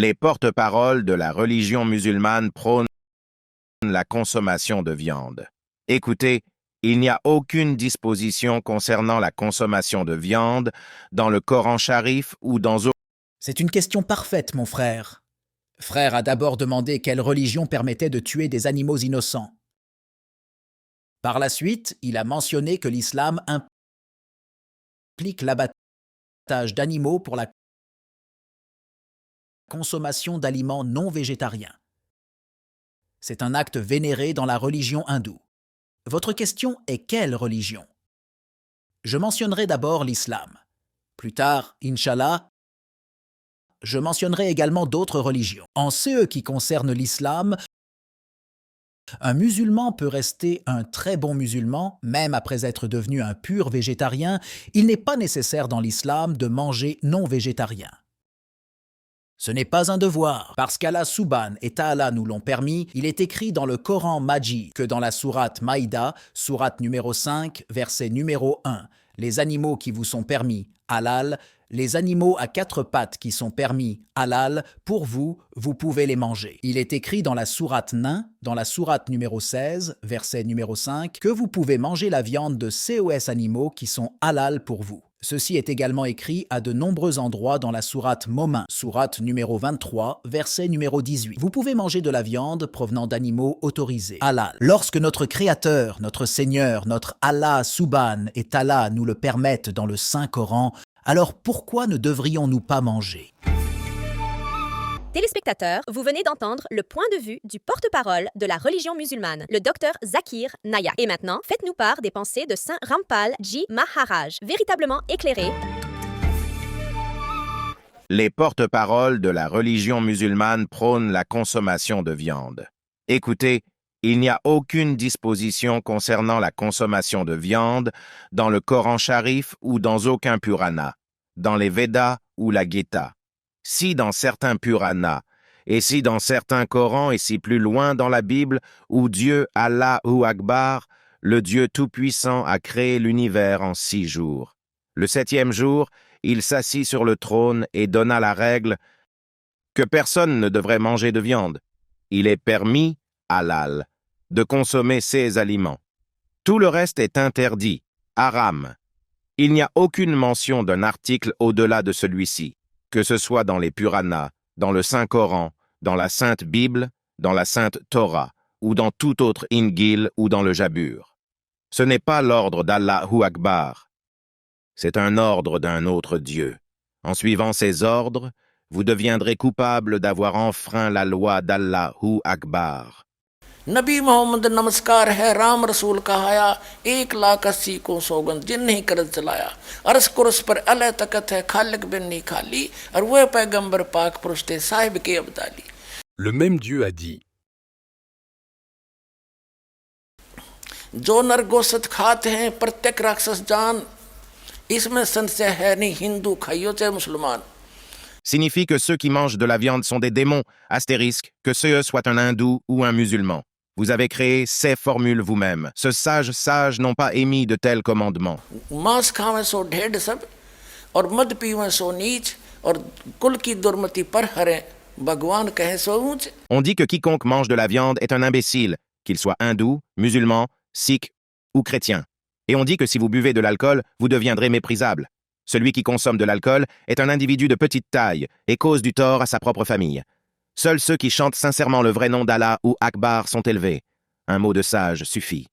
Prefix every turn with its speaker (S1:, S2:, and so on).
S1: Les porte-paroles de la religion musulmane prônent la consommation de viande. Écoutez, il n'y a aucune disposition concernant la consommation de viande dans le Coran Sharif ou dans aucun...
S2: C'est une question parfaite, mon frère. Frère a d'abord demandé quelle religion permettait de tuer des animaux innocents. Par la suite, il a mentionné que l'islam implique l'abattage d'animaux pour la consommation d'aliments non végétariens. C'est un acte vénéré dans la religion hindoue. Votre question est quelle religion? Je mentionnerai d'abord l'islam. Plus tard, Inch'Allah, je mentionnerai également d'autres religions. En ce qui concerne l'islam, un musulman peut rester un très bon musulman, même après être devenu un pur végétarien. Il n'est pas nécessaire dans l'islam de manger non végétarien. Ce n'est pas un devoir, parce qu'Allah Subhanahu et Ta'ala nous l'ont permis. Il est écrit dans le Coran Majid que dans la sourate Maïda, sourate numéro 5, verset numéro 1, les animaux qui vous sont permis, halal, les animaux à quatre pattes qui sont permis, halal, pour vous, vous pouvez les manger. Il est écrit dans la sourate Nain, dans la sourate numéro 16, verset numéro 5, que vous pouvez manger la viande de ces animaux qui sont halal pour vous. Ceci est également écrit à de nombreux endroits dans la sourate Momin, sourate numéro 23, verset numéro 18. Vous pouvez manger de la viande provenant d'animaux autorisés, halal. Lorsque notre Créateur, notre Seigneur, notre Allah Subhanahu et Ta'ala nous le permettent dans le Saint-Coran, alors pourquoi ne devrions-nous pas manger?
S3: Téléspectateurs, vous venez d'entendre le point de vue du porte-parole de la religion musulmane, le docteur Zakir Nayak. Et maintenant, faites-nous part des pensées de Saint Rampal Ji Maharaj, véritablement éclairé.
S1: Les porte-paroles de la religion musulmane prônent la consommation de viande. Écoutez, il n'y a aucune disposition concernant la consommation de viande dans le Coran Sharif ou dans aucun Purana, dans les Védas ou la Gita. Si dans certains Puranas, et si dans certains Corans, et si plus loin dans la Bible, où Dieu, Allah ou Akbar, le Dieu Tout-Puissant, a créé l'univers en 6 jours. Le 7e jour, il s'assit sur le trône et donna la règle que personne ne devrait manger de viande. Il est permis, halal, de consommer ces aliments. Tout le reste est interdit, haram. Il n'y a aucune mention d'un article au-delà de celui-ci, que ce soit dans les Puranas, dans le Saint-Coran, dans la Sainte Bible, dans la Sainte Torah, ou dans tout autre Injil ou dans le Jabur. Ce n'est pas l'ordre d'Allahu Akbar. C'est un ordre d'un autre Dieu. En suivant ces ordres, vous deviendrez coupable d'avoir enfreint la loi d'Allahu Akbar.
S4: नबी मोहम्मद नमस्कार है राम रसूल कहाया 1,80,000 को सौगंध जिन नहीं करत चलाया अरस कुरस पर अल्लाह तकत है खालिक बिन नहीं खाली और वह पैगंबर पाक पुरुष साहिब के Abdali.
S5: Le même Dieu a dit:
S4: जो नरगोशत खाते हैं प्रत्येक राक्षस जान, इसमें संशय है नहीं, हिंदू खाइयो चाहे मुसलमान.
S1: Signifie que ceux qui mangent de la viande sont des démons, astérisque, que ceux soient un hindou ou un musulman. Vous avez créé ces formules vous-même. Ce sages n'ont pas émis de tels commandements.
S4: मांस खावे सो ढेड सब और मद पीवे सो नीच और कुल की दुर्मति पर हरे भगवान कहे सो ऊंच.
S1: On dit que quiconque mange de la viande est un imbécile, qu'il soit hindou, musulman, sikh ou chrétien. Et on dit que si vous buvez de l'alcool, vous deviendrez méprisable. Celui qui consomme de l'alcool est un individu de petite taille et cause du tort à sa propre famille. Seuls ceux qui chantent sincèrement le vrai nom d'Allah ou Akbar sont élevés. Un mot de sage suffit.